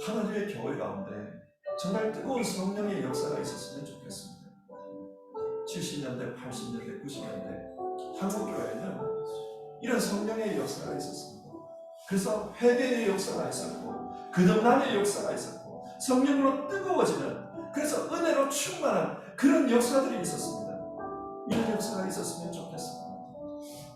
하나님의 교회 가운데 정말 뜨거운 성령의 역사가 있었으면 좋겠습니다. 70년대, 80년대, 90년대 한국교회는 이런 성령의 역사가 있었습니다. 그래서 회개의 역사가 있었고, 거듭남의 역사가 있었고, 성령으로 뜨거워지는, 그래서 은혜로 충만한 그런 역사들이 있었습니다. 이런 역사가 있었으면 좋겠습니다.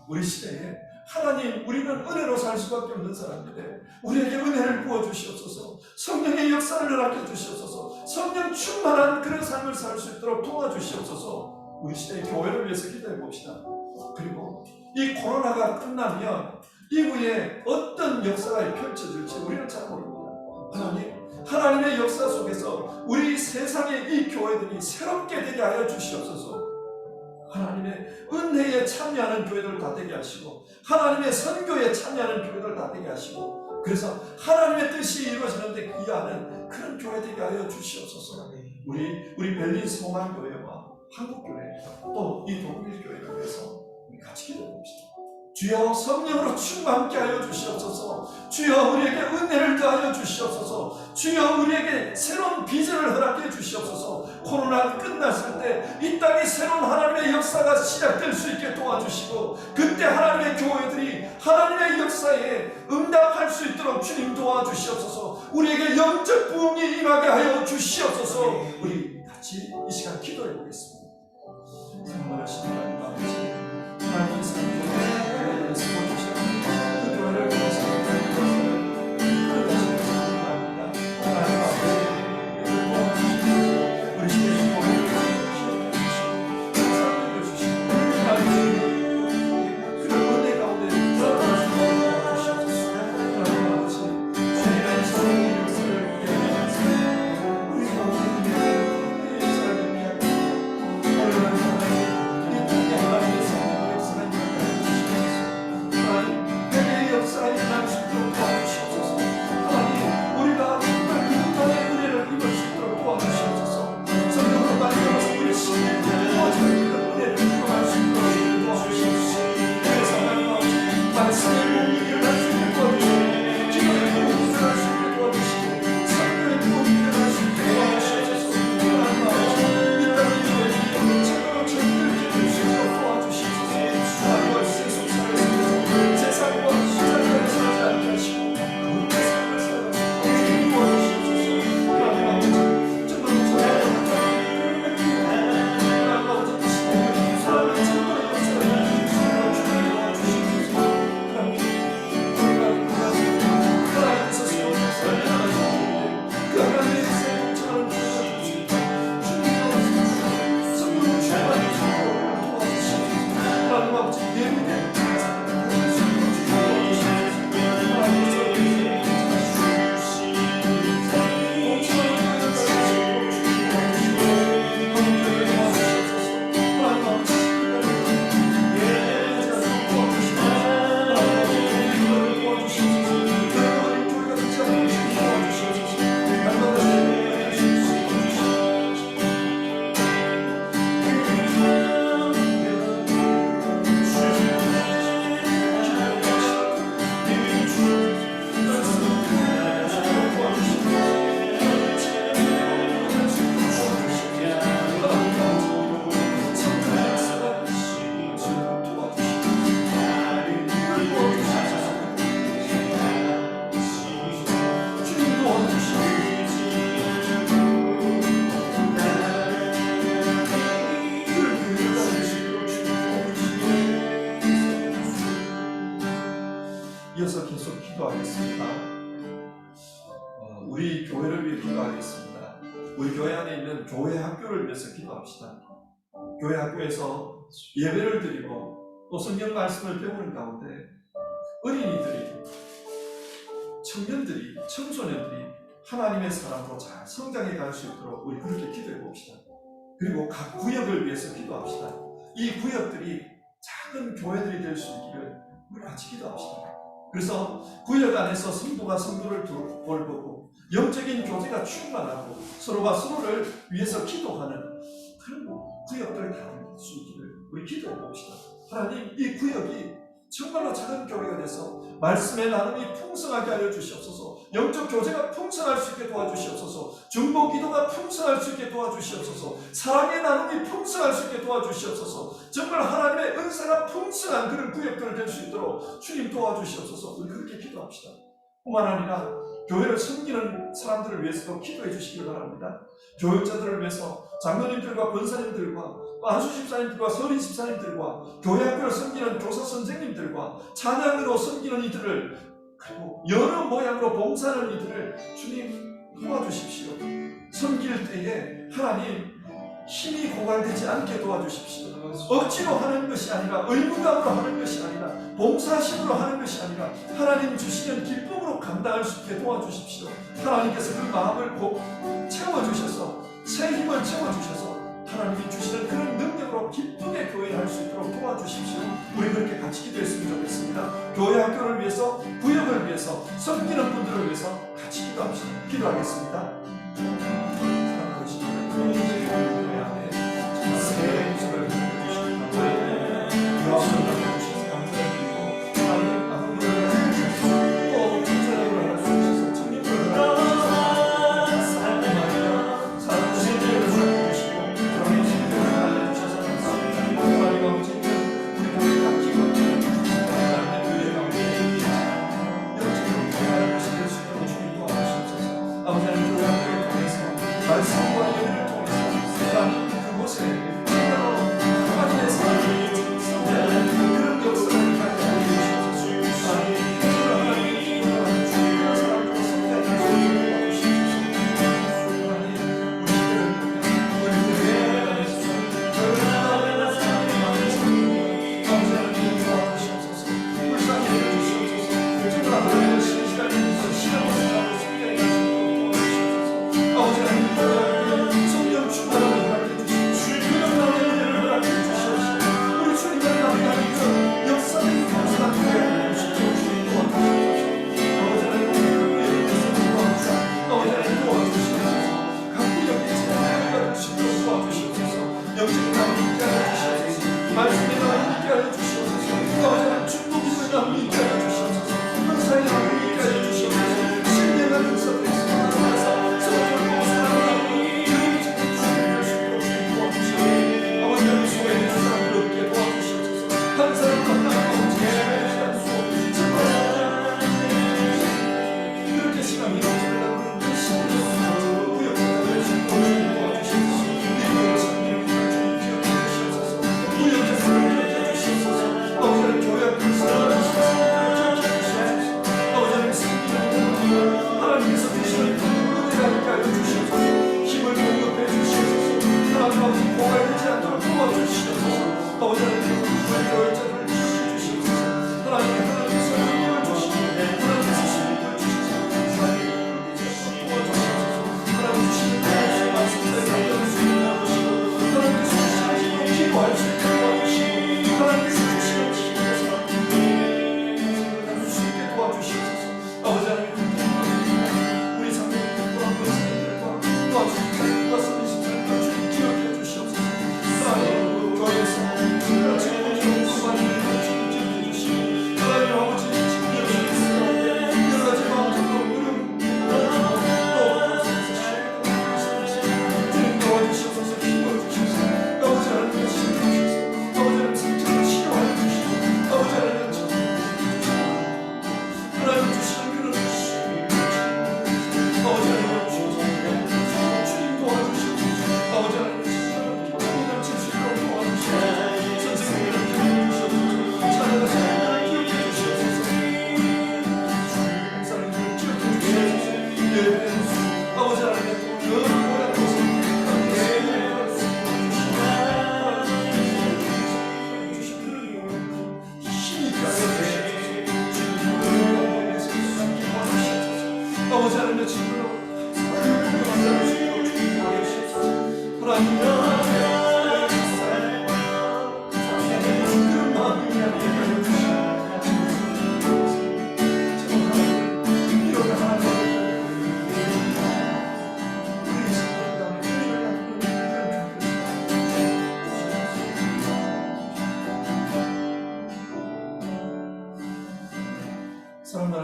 우리 시대에 하나님, 우리는 은혜로 살 수밖에 없는 사람인데 우리에게 은혜를 부어주시옵소서. 성령의 역사를 허락해 주시옵소서. 성령 충만한 그런 삶을 살 수 있도록 도와주시옵소서. 우리 시대의 교회를 위해서 기도해 봅시다. 그리고 이 코로나가 끝나면 이후에 어떤 역사가 펼쳐질지 우리는 잘 모릅니다. 하나님의 역사 속에서 우리 세상의 이 교회들이 새롭게 되게 하여 주시옵소서. 하나님의 은혜에 참여하는 교회들 다 되게 하시고, 하나님의 선교에 참여하는 교회들 다 되게 하시고, 그래서 하나님의 뜻이 이루어지는 데 기여하는 그런 교회 되게 하여 주시옵소서. 우리 벨린 소망교회와 한국교회, 또 이 독일교회를 위해서 우리 같이 기도해 봅시다. 주여, 성령으로 충만케 하여 주시옵소서. 주여, 우리에게 은혜를 더하여 주시옵소서. 주여, 우리에게 새로운 비전을 허락해 주시옵소서. 코로나 끝났을 때 이 땅에 새로운 하나님의 역사가 시작될 수 있게 도와주시고, 그때 하나님의 교회들이 하나님의 역사에 응답할 수 있도록 주님 도와주시옵소서. 우리에게 영적 부흥이 임하게 하여 주시옵소서. 우리 같이 이 시간 기도해 보겠습니다. 사랑하신 하나님 아버지, 하나님 이 시간 교회에 세워주신 그 교회를 위해서 그릇하시는 감사합니다. 하나님 아버지, 우리 시대의 교회를 키워주시고 사랑을 주시고 하나님 그 은혜 가운데 도와주시옵소서. 하나님 아버지, 주님의 성령의 역사를 위하여 우리 가운데 있는 이 사람을 위하여 이어서 계속 기도하겠습니다. 우리 교회를 위해 기도하겠습니다. 우리 교회 안에 있는 교회 학교를 위해서 기도합시다. 교회 학교에서 예배를 드리고 또 성경 말씀을 배우는 가운데 어린이들이, 청년들이, 청소년들이 하나님의 사람으로 잘 성장해 갈 수 있도록 우리 그렇게 기도해 봅시다. 그리고 각 구역을 위해서 기도합시다. 이 구역들이 작은 교회들이 될 수 있기를 우리 같이 기도합시다. 그래서 구역 안에서 성도가 성도를 돌보고 영적인 교제가 충만하고 서로가 서로를 위해서 기도하는 그런 구역들을 다룰 수 있기를 우리 기도해 봅시다. 하나님, 이 구역이 정말로 작은 교회가 돼서 말씀의 나눔이 풍성하게 하여 주시옵소서. 영적 교제가 풍성할 수 있게 도와주시옵소서. 중보 기도가 풍성할 수 있게 도와주시옵소서. 사랑의 나눔이 풍성할 수 있게 도와주시옵소서. 정말 하나님의 은사가 풍성한 그런 구역들을 될 수 있도록 주님 도와주시옵소서. 우리 그렇게 기도합시다. 뿐만 아니라 교회를 섬기는 사람들을 위해서도 기도해 주시기 바랍니다. 교육자들을 위해서 장로님들과 권사님들과 안수 집사님들과 서린 집사님들과 교회 학교를 섬기는 교사 선생님들과 찬양으로 섬기는 이들을, 그리고 여러 모양으로 봉사하는 이들을 주님 도와주십시오. 섬길 때에 하나님 힘이 고갈되지 않게 도와주십시오. 억지로 하는 것이 아니라, 의무감으로 하는 것이 아니라, 봉사심으로 하는 것이 아니라 하나님 주시는 기쁨으로 감당할 수 있게 도와주십시오. 하나님께서 그 마음을 꼭 채워주셔서, 새 힘을 채워주셔서 하나님이 주시는 그런 능력으로 기쁘게 교회를 할 수 있도록 도와주십시오. 우리 그렇게 같이 기도했으면 좋겠습니다. 교회 학교를 위해서, 구역을 위해서, 섬기는 분들을 위해서 같이 기도합시다. 기도하겠습니다. 사랑하신 하나님, 교회 안에 새 모습을 보여주시기 감사합니다. 감사드리고 하나님 아버지를 또 전사력을 할 수 있어서 청년들을 말씀과 예배를 통해서 곳에 하나님의 사랑이 있는 그런 역사를 가지고 주셔서 하나님 주님의 사랑으로 성장할 수 있도록 도와주시옵소서. 하나님 우리 시대를 우리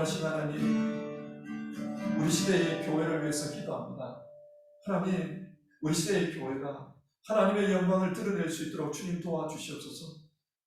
사랑하신 하나님, 우리 시대의 교회를 위해서 기도합니다. 하나님, 우리 시대의 교회가 하나님의 영광을 드러낼 수 있도록 주님 도와주시옵소서.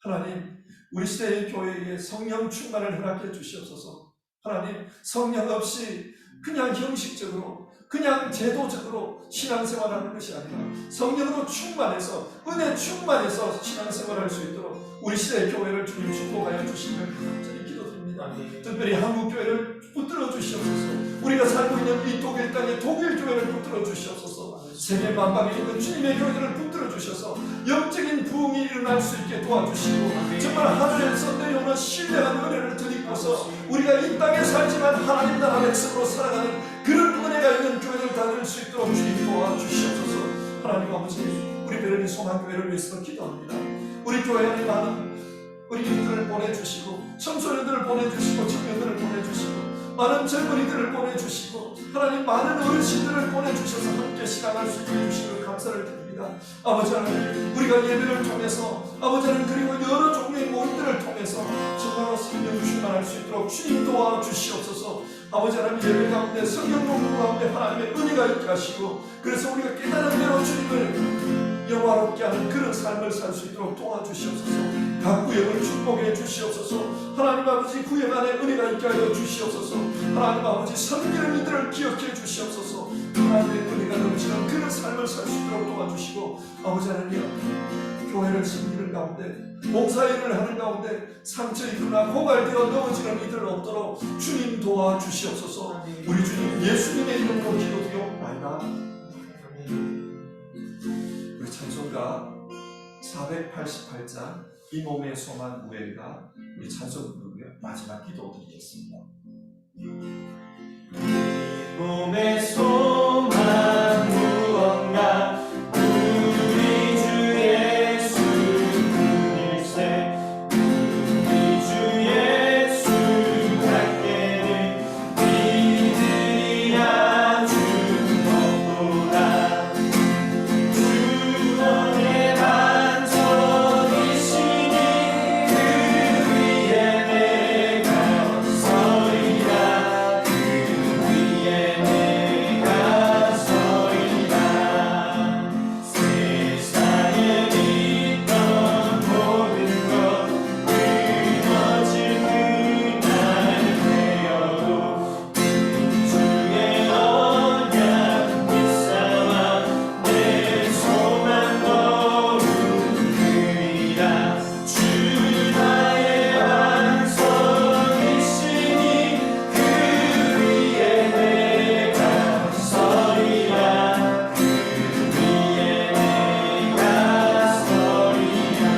하나님, 우리 시대의 교회에 성령 충만을 허락해 주시옵소서. 하나님, 성령 없이 그냥 형식적으로, 그냥 제도적으로 신앙생활하는 것이 아니라 성령으로 충만해서, 은혜 충만해서 신앙생활할 수 있도록 우리 시대의 교회를 주님 축복하여 주시면 간절히 기도드립니다. 특별히 한국교회를 붙들어 주시옵소서. 우리가 살고 있는 이 독일 땅에 독일 교회를 붙들어 주시옵소서. 세계 만방에 있는 주님의 교회들을 붙들어 주셔서 영적인 부흥이 일어날 수 있게 도와주시고, 정말 하늘에서 내려오는 신령한 은혜를 드리고서 우리가 이 땅에 살지만 하나님 나라 백성으로 살아가는 그런 은혜가 있는 교회를 다닐 수 있도록 주님 도와주시옵소서. 하나님 아버지, 우리 베르니 소망교회를 위해서 기도합니다. 우리 교회 안에 많은 어린이들을 보내주시고, 청소년들을 보내주시고, 청년들을 보내주시고, 많은 젊은이들을 보내주시고, 하나님 많은 어르신들을 보내주셔서 함께 신앙할 수 있게 해주시는 감사를 드립니다. 아버지 하나님, 우리가 예배를 통해서, 아버지 하나님, 그리고 여러 종류의 모임들을 통해서 정말로 성령 충만할 수 있도록 주님 도와주시옵소서. 아버지 하나님, 예배 가운데 성령 공부 가운데 하나님의 은혜가 있게 하시고, 그래서 우리가 깨달은 대로 주님을 영화롭게 하는 그런 삶을 살 수 있도록 도와주시옵소서. 각 구역을 축복해 주시옵소서. 하나님 아버지, 구역 안에 은혜가 있게 하여 주시옵소서. 하나님 아버지, 섬기는 이들을 기억해 주시옵소서. 하나님의 은혜가 넘치는 그런 삶을 살 수 있도록 도와주시고, 주시고 아버지 하나님 교회를 섬기는 가운데 봉사일을 하는 가운데 상처 입거나 고갈되어 넘어지는 이들 없도록 주님 도와주시옵소서. 우리 주님 예수님의 이름으로 기도드리옵나이다. 우리 찬송가 488장 이 몸의 소망 무엘가 우리 찬송 부르고요 마지막 기도 드리겠습니다. 이 몸의 소망 무언가 우리 주 예수 그일세 우리 주 예수 갖게는 이들이 아주 높구나. 주원의 반석이시니 그 위에 내가 서리라. 그 위에 내가 서리라. 세상에 있던 모든 것 무너질 그날 되어도 주의 언약 믿사와 내 소망 거룩으리라. 주 나의 완성이시니 그 위에 내가 서리라. 그 위에 내가 서리라.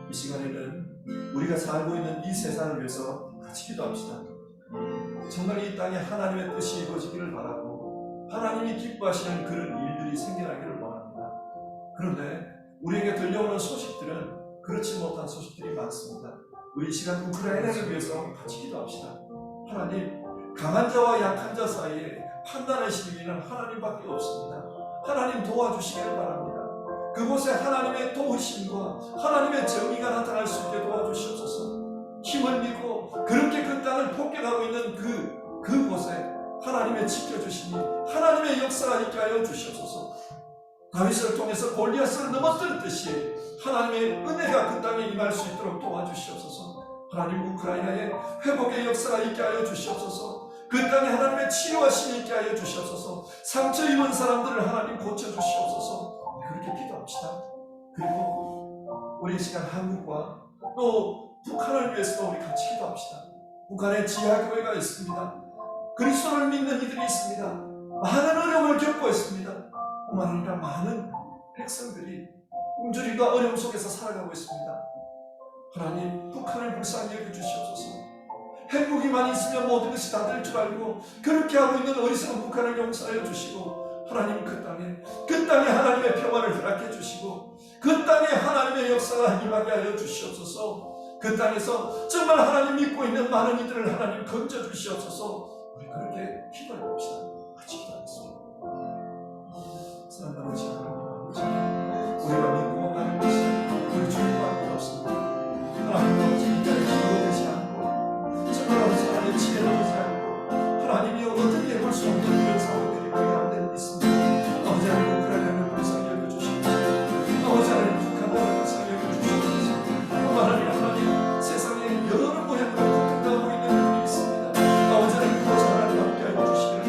이 시간에는 우리가 살고 있는 이 세상을 위해서 같이 기도합시다. 정말 이 땅에 하나님의 뜻이 이루어지기를 바라고 하나님이 기뻐하시는 그런 일들이 생겨나기를 원합니다. 그런데 우리에게 들려오는 소식들은 그렇지 못한 소식들이 많습니다. 우리 이 시간 우크라이나를 위해서 같이 기도합시다. 하나님, 강한 자와 약한 자 사이에 판단하시는 이는 하나님밖에 없습니다. 하나님 도와주시기를 바랍니다. 그곳에 하나님의 도우심과 하나님의 정의가 나타날 수 있게 도와주시옵소서. 힘을 믿고 그렇게 그 땅을 폭격하고 있는 그곳에 하나님의 지켜주심이 하나님의 역사가 있게 하여 주시옵소서. 다윗을 통해서 골리앗을 넘어뜨렸듯이 하나님의 은혜가 그 땅에 임할 수 있도록 도와주시옵소서. 하나님 우크라이나에 회복의 역사가 있게 하여 주시옵소서. 그 땅에 하나님의 치유하심이 있게 하여 주시옵소서. 상처 입은 사람들을 하나님 고쳐주시옵소서. 그렇게 기도합시다. 그리고 우리 시간 한국과 또 북한을 위해서도 우리 같이 기도합시다. 북한에 지하교회가 있습니다. 그리스도를 믿는 이들이 있습니다. 많은 어려움을 겪고 있습니다. 뿐만 아니라 많은 백성들이 굶주림과 어려움 속에서 살아가고 있습니다. 하나님, 북한을 불쌍히 여겨주시옵소서. 행복이만 있으면 모든 것이 다 될 줄 알고 그렇게 하고 있는 어리석은 북한을 용서하여 주시고, 하나님 그 땅에 하나님의 평화를 허락해 주시고 그 땅에 하나님의 역사가 임하게 하여 주시옵소서. 그 땅에서 정말 하나님 믿고 있는 많은 이들을 하나님 건져 주시옵소서. 우리 그렇게 기도해 봅시다. 같이 기도하겠습니다. 사랑하는 하나님 아버지, 우리가 믿고 가는 것이 우리 주님밖에 없습니다. 하나님 아버지, 이 자리에 기도되지 않고 정말 아버지 하나님 지혜를 보지 않고 하나님이 어떻게 해볼 수 없는 그런 상황들이 우리 가운데 있습니다. 아버지 하나님 우크라이나를 불쌍히 여겨주시옵소서. 아버지 하나님 북한을 불쌍히 여겨주시옵소서. 하나님 세상에 여러 모양으로 고통당하고 있는 분이 있습니다. 아버지 하나님 그것을 하나님 함께 하여 주시기를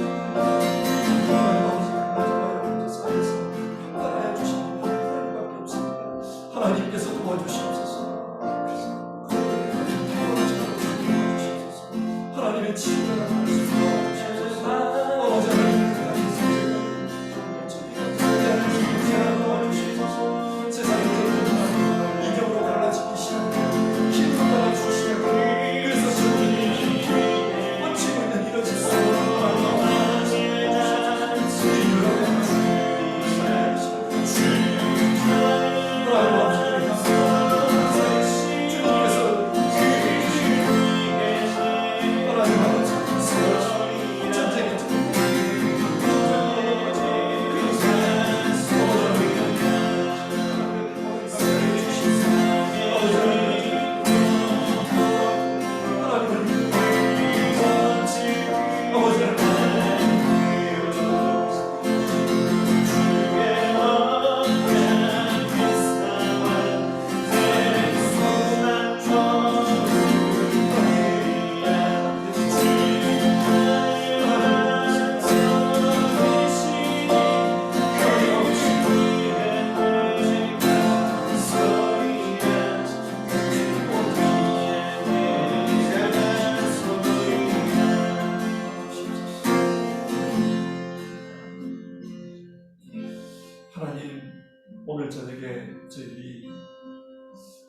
오늘 저녁에 저희들이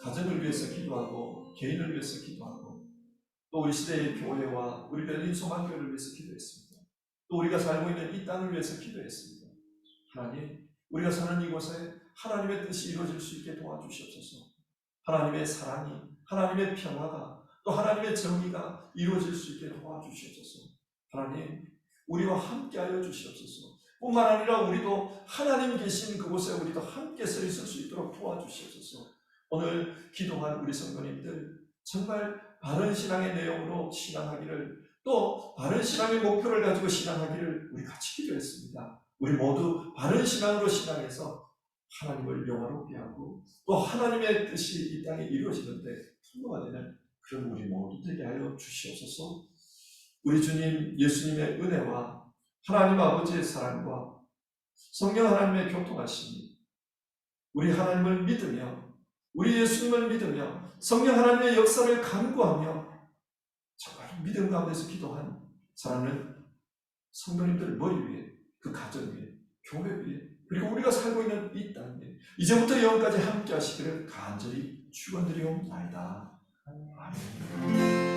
가정을 위해서 기도하고 개인을 위해서 기도하고 또 우리 시대의 교회와 우리 베를린 소망교회를 위해서 기도했습니다. 또 우리가 살고 있는 이 땅을 위해서 기도했습니다. 하나님, 우리가 사는 이곳에 하나님의 뜻이 이루어질 수 있게 도와주시옵소서. 하나님의 사랑이, 하나님의 평화가, 또 하나님의 정의가 이루어질 수 있게 도와주시옵소서. 하나님, 우리와 함께하여 주시옵소서. 뿐만 아니라 우리도 하나님 계신 그곳에 우리도 함께 서 있을 수 있도록 도와주시옵소서. 오늘 기도한 우리 성도님들 정말 바른 신앙의 내용으로 신앙하기를, 또 바른 신앙의 목표를 가지고 신앙하기를 우리 같이 기도했습니다. 우리 모두 바른 신앙으로 신앙해서 하나님을 영화롭게 하고 또 하나님의 뜻이 이 땅에 이루어지는데 통로가 되는 그런 우리 모두 되게 하여 주시옵소서. 우리 주님 예수님의 은혜와 하나님 아버지의 사랑과 성령 하나님의 교통하심이 우리 하나님을 믿으며 우리 예수님을 믿으며 성령 하나님의 역사를 간구하며 정말 믿음 가운데서 기도한 사랑하는 성도님들 머리 위에, 그 가정 위에, 교회 위에, 그리고 우리가 살고 있는 이 땅에 이제부터 영원까지 함께 하시기를 간절히 축원드리옵나이다. 아멘.